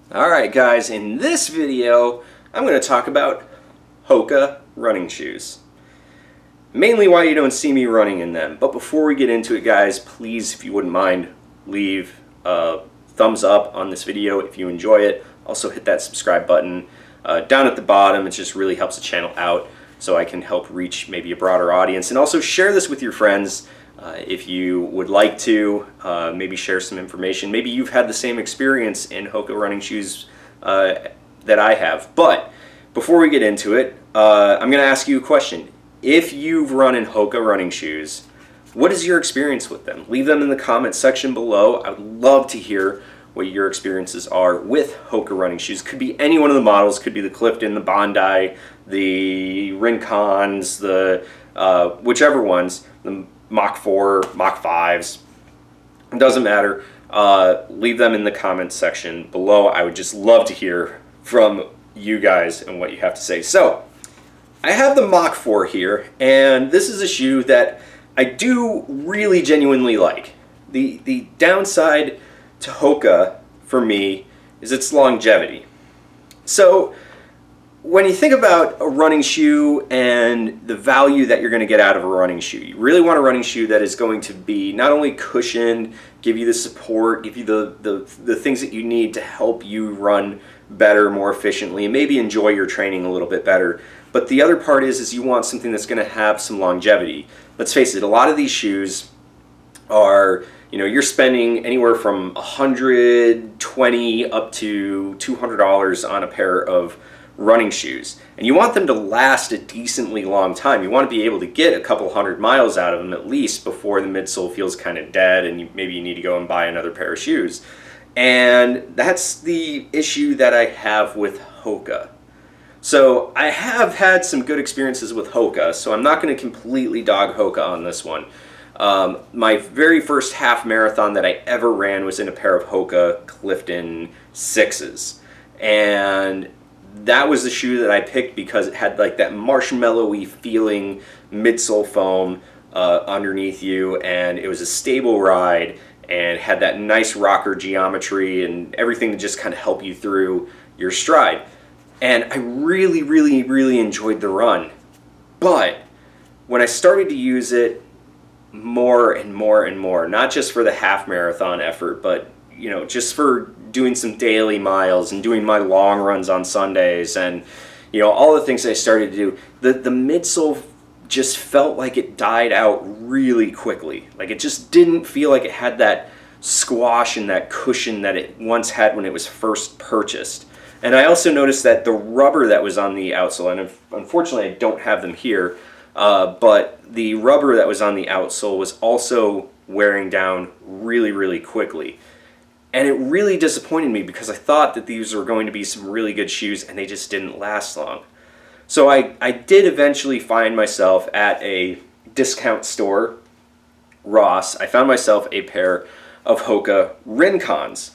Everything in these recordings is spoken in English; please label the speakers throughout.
Speaker 1: Alright guys, in this video I'm going to talk about Hoka running shoes. Mainly why you don't see me running in them. But before we get into it guys, please if you wouldn't mind, leave a thumbs up on this video if you enjoy it. Also hit that subscribe button down at the bottom. It just really helps the channel out so I can help reach maybe a broader audience. And also share this with your friends if you would like to. Maybe share some information. Maybe you've had the same experience in Hoka running shoes that I have. But before we get into it, I'm going to ask you a question. If you've run in Hoka running shoes, what is your experience with them? Leave them in the comments section below. I would love to hear what your experiences are with Hoka running shoes. Could be any one of the models. Could be the Clifton, the Bondi, the Rincons, the whichever ones, the Mach 4, Mach 5s. It doesn't matter. Leave them in the comments section below. I would just love to hear from you guys and what you have to say. So, I have the Mach 4 here, and this is a shoe that I do really genuinely like. The downside to Hoka, for me, is its longevity. So, when you think about a running shoe and the value that you're going to get out of a running shoe, you really want a running shoe that is going to be not only cushioned, give you the support, give you the things that you need to help you run better, more efficiently, and maybe enjoy your training a little bit better. But the other part is you want something that's going to have some longevity. Let's face it, a lot of these shoes are, you're spending anywhere from $120 up to $200 on a pair of running shoes, and you want them to last a decently long time. You want to be able to get a couple hundred miles out of them at least before the midsole feels kind of dead and maybe you need to go and buy another pair of shoes. And that's the issue that I have with Hoka. So I have had some good experiences with Hoka, so I'm not going to completely dog Hoka on this one. My very first half marathon that I ever ran was in a pair of Hoka Clifton 6s, and that was the shoe that I picked because it had like that marshmallowy feeling midsole foam underneath you, and it was a stable ride and had that nice rocker geometry and everything to just kind of help you through your stride. And I really, really, really enjoyed the run. But when I started to use it more and more and more, not just for the half marathon effort, but just for doing some daily miles and doing my long runs on Sundays and all the things I started to do, the midsole just felt like it died out really quickly. Like it just didn't feel like it had that squash and that cushion that it once had when it was first purchased. And I also noticed that the rubber that was on the outsole, and unfortunately I don't have them here, but the rubber that was on the outsole was also wearing down really, really quickly. And it really disappointed me because I thought that these were going to be some really good shoes and they just didn't last long. So I did eventually find myself at a discount store, Ross. I found myself a pair of Hoka Rincons,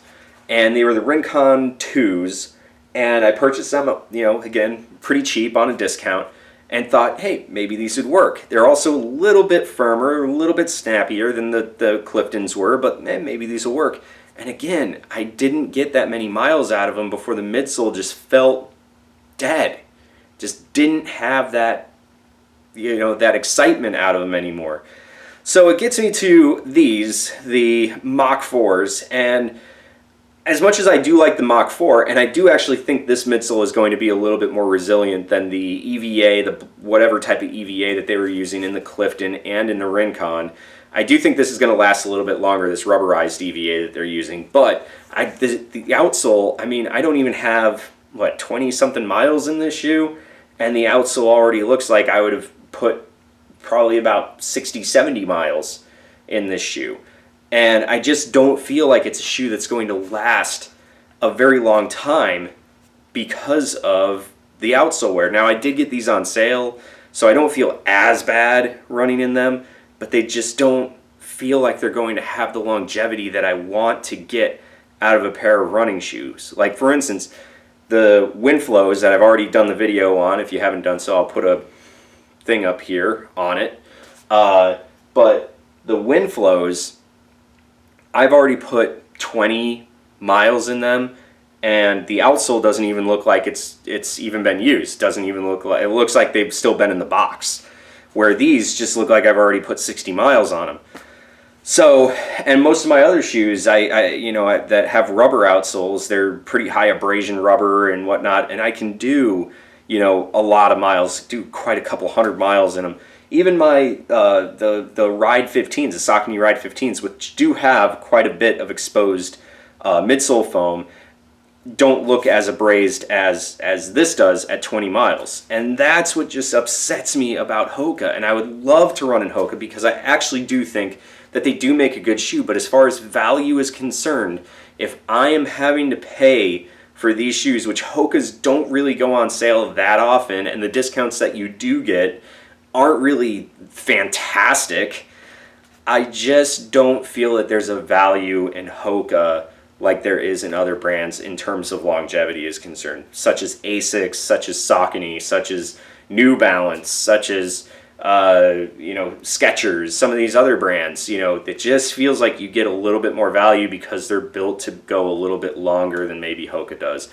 Speaker 1: and they were the Rincon 2s, and I purchased them, again, pretty cheap on a discount, and thought, hey, maybe these would work. They're also a little bit firmer, a little bit snappier than the Cliftons were, but maybe these will work. And again, I didn't get that many miles out of them before the midsole just felt dead. Just didn't have that, that excitement out of them anymore. So it gets me to these, the Mach 4s, and as much as I do like the Mach 4, and I do actually think this midsole is going to be a little bit more resilient than the EVA, the whatever type of EVA that they were using in the Clifton and in the Rincon, I do think this is going to last a little bit longer, this rubberized EVA that they're using. But the outsole, I don't even have, 20-something miles in this shoe, and the outsole already looks like I would have put probably about 60, 70 miles in this shoe. And I just don't feel like it's a shoe that's going to last a very long time because of the outsole wear. Now, I did get these on sale, so I don't feel as bad running in them, but they just don't feel like they're going to have the longevity that I want to get out of a pair of running shoes. Like, for instance, the Windflows that I've already done the video on. If you haven't done so, I'll put a thing up here on it. But the Windflows, I've already put 20 miles in them, and the outsole doesn't even look like it's even been used. Doesn't even look like, it looks like they've still been in the box. Where these just look like I've already put 60 miles on them. So, and most of my other shoes, that have rubber outsoles, they're pretty high abrasion rubber and whatnot, and I can do, a lot of miles, do quite a couple 100 miles in them. Even my the Ride 15s, the Saucony Ride 15s, which do have quite a bit of exposed midsole foam, don't look as abrased as this does at 20 miles. And that's what just upsets me about Hoka. And I would love to run in Hoka because I actually do think that they do make a good shoe. But as far as value is concerned, if I am having to pay for these shoes, which Hokas don't really go on sale that often, and the discounts that you do get aren't really fantastic, I just don't feel that there's a value in Hoka like there is in other brands in terms of longevity is concerned, such as Asics, such as Saucony, such as New Balance, such as Skechers, some of these other brands. It just feels like you get a little bit more value because they're built to go a little bit longer than maybe Hoka does.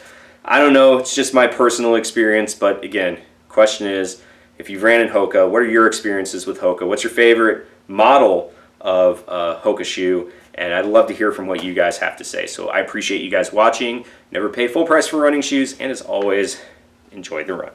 Speaker 1: I don't know, it's just my personal experience, but again, question is, if you've ran in Hoka, what are your experiences with Hoka? What's your favorite model of Hoka shoe? And I'd love to hear from what you guys have to say. So I appreciate you guys watching. Never pay full price for running shoes, and as always, enjoy the run.